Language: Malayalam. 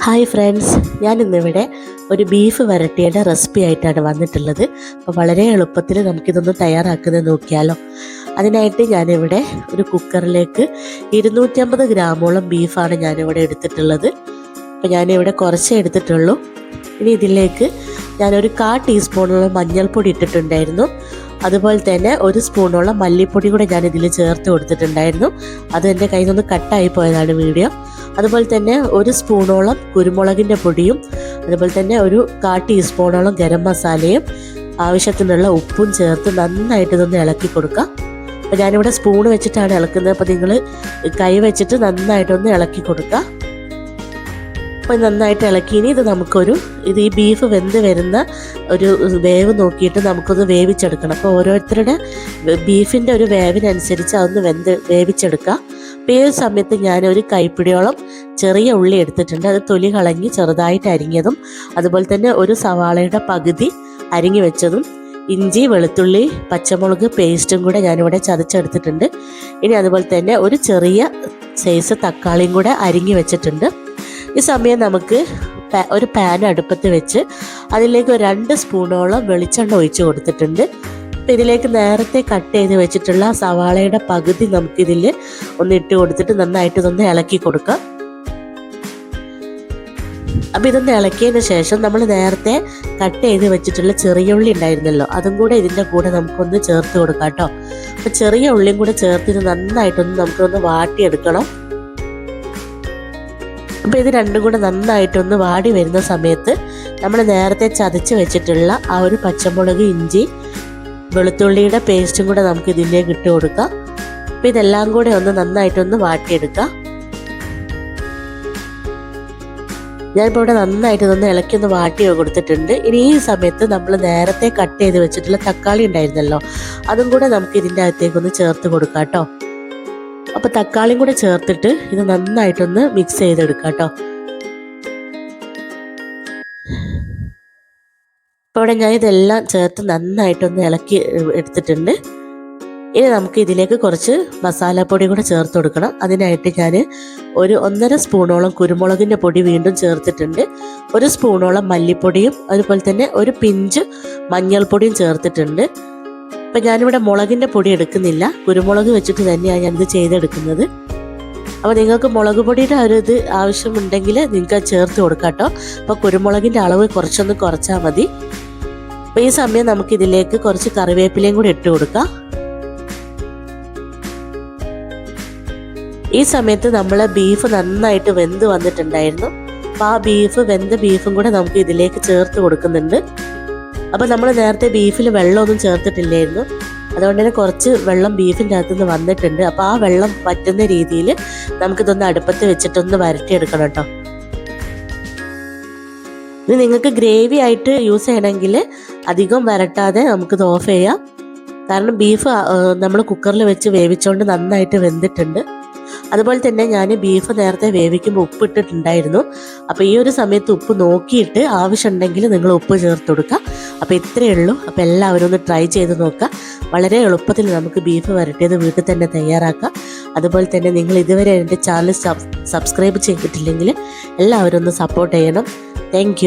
ഹായ് ഫ്രണ്ട്സ്, ഞാനിന്നിവിടെ ഒരു ബീഫ് വരട്ടിയുടെ റെസിപ്പി ആയിട്ടാണ് വന്നിട്ടുള്ളത്. അപ്പോൾ വളരെ എളുപ്പത്തിൽ നമുക്കിതൊന്ന് തയ്യാറാക്കുന്നത് നോക്കിയാലോ. അതിനായിട്ട് ഞാനിവിടെ ഒരു കുക്കറിലേക്ക് 250 ഗ്രാമോളം ബീഫാണ് ഞാനിവിടെ എടുത്തിട്ടുള്ളത്. അപ്പോൾ ഞാനിവിടെ കുറച്ചേ എടുത്തിട്ടുള്ളൂ. ഇനി ഇതിലേക്ക് ഞാനൊരു 1/4 ടീസ്പൂണോളം മഞ്ഞൾപ്പൊടി ഇട്ടിട്ടുണ്ടായിരുന്നു. അതുപോലെ തന്നെ 1 സ്പൂണോളം മല്ലിപ്പൊടി കൂടെ ഞാനിതിൽ ചേർത്ത് കൊടുത്തിട്ടുണ്ടായിരുന്നു. അത് എൻ്റെ കയ്യിൽ നിന്ന് കട്ടായി പോയതാണ് വീഡിയോ. അതുപോലെ തന്നെ 1 സ്പൂണോളം കുരുമുളകിൻ്റെ പൊടിയും അതുപോലെ തന്നെ ഒരു 1/4 ടീസ്പൂണോളം ഗരം മസാലയും ആവശ്യത്തിനുള്ള ഉപ്പും ചേർത്ത് നന്നായിട്ട് ഇതൊന്ന് ഇളക്കി കൊടുക്കാം. അപ്പോൾ ഞാനിവിടെ സ്പൂൺ വെച്ചിട്ടാണ് ഇളക്കുന്നത്. അപ്പോൾ നിങ്ങൾ കൈ വെച്ചിട്ട് നന്നായിട്ടൊന്ന് ഇളക്കി കൊടുക്കുക. അപ്പോൾ നന്നായിട്ട് ഇളക്കി ഇനി ഇത് ഈ ബീഫ് വെന്ത് വരുന്ന ഒരു വേവ് നോക്കിയിട്ട് നമുക്കൊന്ന് വേവിച്ചെടുക്കണം. അപ്പോൾ ഓരോരുത്തരുടെ ബീഫിൻ്റെ ഒരു വേവിനനുസരിച്ച് അതൊന്ന് വേവിച്ചെടുക്കുക. അപ്പോൾ ഈ സമയത്ത് ഞാനൊരു കൈപ്പിടിയോളം ചെറിയ ഉള്ളി എടുത്തിട്ടുണ്ട്. അത് തൊലി കളഞ്ഞ് ചെറുതായിട്ട് അരിഞ്ഞതും അതുപോലെ തന്നെ ഒരു സവാളയുടെ പകുതി അരിഞ്ഞു വെച്ചതും ഇഞ്ചി വെളുത്തുള്ളി പച്ചമുളക് പേസ്റ്റും കൂടെ ഞാനിവിടെ ചതച്ചെടുത്തിട്ടുണ്ട്. ഇനി അതുപോലെ തന്നെ ഒരു ചെറിയ സൈസ് തക്കാളിയും കൂടെ അരിഞ്ഞു വെച്ചിട്ടുണ്ട്. ഈ സമയം നമുക്ക് ഒരു പാൻ അടുപ്പത്ത് വെച്ച് അതിലേക്ക് 2 സ്പൂണോളം വെളിച്ചെണ്ണ ഒഴിച്ച് കൊടുത്തിട്ടുണ്ട്. അപ്പോൾ ഇതിലേക്ക് നേരത്തെ കട്ട് ചെയ്ത് വെച്ചിട്ടുള്ള സവാളയുടെ പകുതി നമുക്കിതിൽ ഒന്ന് ഇട്ട് കൊടുത്തിട്ട് നന്നായിട്ട് ഇതൊന്ന് ഇളക്കി കൊടുക്കാം. അപ്പോൾ ഇതൊന്ന് ഇളക്കിയതിന് ശേഷം നമ്മൾ നേരത്തെ കട്ട് ചെയ്ത് വെച്ചിട്ടുള്ള ചെറിയ ഉള്ളി ഉണ്ടായിരുന്നല്ലോ, അതും കൂടെ ഇതിൻ്റെ കൂടെ നമുക്കൊന്ന് ചേർത്ത് കൊടുക്കാം കേട്ടോ. അപ്പോൾ ചെറിയ ഉള്ളിയും കൂടെ ചേർത്തിട്ട് നന്നായിട്ടൊന്ന് നമുക്കൊന്ന് വാട്ടിയെടുക്കണം. അപ്പോൾ ഇത് രണ്ടും കൂടെ നന്നായിട്ടൊന്ന് വാടി വരുന്ന സമയത്ത് നമ്മൾ നേരത്തെ ചതച്ച് വെച്ചിട്ടുള്ള ആ ഒരു പച്ചമുളക് ഇഞ്ചി വെളുത്തുള്ളിയുടെ പേസ്റ്റും കൂടെ നമുക്ക് ഇതിലേക്ക് ഇട്ട് കൊടുക്കാം. അപ്പോൾ ഇതെല്ലാം കൂടെ ഒന്ന് നന്നായിട്ടൊന്ന് വാട്ടിയെടുക്കാം. ഞാനിപ്പോൾ ഇവിടെ നന്നായിട്ട് ഒന്ന് ഇളക്കി ഒന്ന് വാട്ടി കൊടുത്തിട്ടുണ്ട്. ഇനി ഈ സമയത്ത് നമ്മൾ നേരത്തെ കട്ട് ചെയ്ത് വെച്ചിട്ടുള്ള തക്കാളി ഉണ്ടായിരുന്നല്ലോ, അതും കൂടെ നമുക്ക് ഇതിൻ്റെ അകത്തേക്കൊന്ന് ചേർത്ത് കൊടുക്കാം കേട്ടോ. അപ്പോൾ തക്കാളിയും കൂടെ ചേർത്തിട്ട് ഇത് നന്നായിട്ടൊന്ന് മിക്സ് ചെയ്തെടുക്കാം കേട്ടോ. അപ്പോൾ ഇവിടെ ഞാൻ ഇതെല്ലാം ചേർത്ത് നന്നായിട്ടൊന്ന് ഇളക്കി എടുത്തിട്ടുണ്ട്. ഇനി നമുക്ക് ഇതിലേക്ക് കുറച്ച് മസാലപ്പൊടി കൂടെ ചേർത്ത് കൊടുക്കണം. അതിനായിട്ട് ഞാൻ ഒരു 1.5 സ്പൂണോളം കുരുമുളകിൻ്റെ പൊടി വീണ്ടും ചേർത്തിട്ടുണ്ട്. 1 സ്പൂണോളം മല്ലിപ്പൊടിയും അതുപോലെ തന്നെ ഒരു പിഞ്ച് മഞ്ഞൾപ്പൊടിയും ചേർത്തിട്ടുണ്ട്. അപ്പം ഞാനിവിടെ മുളകിൻ്റെ പൊടി എടുക്കുന്നില്ല, കുരുമുളക് വെച്ചിട്ട് തന്നെയാണ് ഞാനിത് ചെയ്തെടുക്കുന്നത്. അപ്പോൾ നിങ്ങൾക്ക് മുളക് പൊടിയുടെ ഒരു ഇത് ആവശ്യമുണ്ടെങ്കിൽ നിങ്ങൾക്ക് ചേർത്ത് കൊടുക്കാം കേട്ടോ. അപ്പോൾ കുരുമുളകിൻ്റെ അളവ് കുറച്ചൊന്ന് കുറച്ചാൽ മതി. അപ്പോൾ ഈ സമയം നമുക്കിതിലേക്ക് കുറച്ച് കറിവേപ്പിലയും കൂടി ഇട്ട് കൊടുക്കാം. ഈ സമയത്ത് നമ്മൾ ബീഫ് നന്നായിട്ട് വെന്ത് വന്നിട്ടുണ്ടായിരുന്നു. അപ്പോൾ ആ വെന്ത ബീഫും കൂടെ നമുക്ക് ഇതിലേക്ക് ചേർത്ത് കൊടുക്കുന്നുണ്ട്. അപ്പോൾ നമ്മൾ നേരത്തെ ബീഫിൽ വെള്ളമൊന്നും ചേർത്തിട്ടില്ലായിരുന്നു, അതുകൊണ്ട് തന്നെ കുറച്ച് വെള്ളം ബീഫിൻ്റെ അകത്തുനിന്ന് വന്നിട്ടുണ്ട്. അപ്പോൾ ആ വെള്ളം വറ്റുന്ന രീതിയിൽ നമുക്കിതൊന്ന് അടുപ്പത്ത് വെച്ചിട്ടൊന്ന് വരട്ടിയെടുക്കണം കേട്ടോ. ഇത് നിങ്ങൾക്ക് ഗ്രേവി ആയിട്ട് യൂസ് ചെയ്യണമെങ്കിൽ അധികം വരട്ടാതെ നമുക്കിത് ഓഫ് ചെയ്യാം. കാരണം ബീഫ് നമ്മൾ കുക്കറിൽ വെച്ച് വേവിച്ചുകൊണ്ട് നന്നായിട്ട് വെന്തിട്ടുണ്ട്. അതുപോലെ തന്നെ ഞാൻ ബീഫ് നേരത്തെ വേവിക്കുമ്പോൾ ഉപ്പ് ഇട്ടിട്ടുണ്ടായിരുന്നു. അപ്പോൾ ഈ ഒരു സമയത്ത് ഉപ്പ് നോക്കിയിട്ട് ആവശ്യമുണ്ടെങ്കിൽ നിങ്ങൾ ഉപ്പ് ചേർത്ത് കൊടുക്കുക. അപ്പോൾ ഇത്രയേ ഉള്ളൂ. അപ്പോൾ എല്ലാവരും ഒന്ന് ട്രൈ ചെയ്ത് നോക്കുക. വളരെ എളുപ്പത്തിൽ നമുക്ക് ബീഫ് വരട്ടിയത് വീട്ടിൽ തന്നെ തയ്യാറാക്കാം. അതുപോലെ തന്നെ നിങ്ങൾ ഇതുവരെ എൻ്റെ ചാനൽ സബ്സ്ക്രൈബ് ചെയ്തിട്ടില്ലെങ്കിൽ എല്ലാവരും ഒന്ന് സപ്പോർട്ട് ചെയ്യണം. താങ്ക്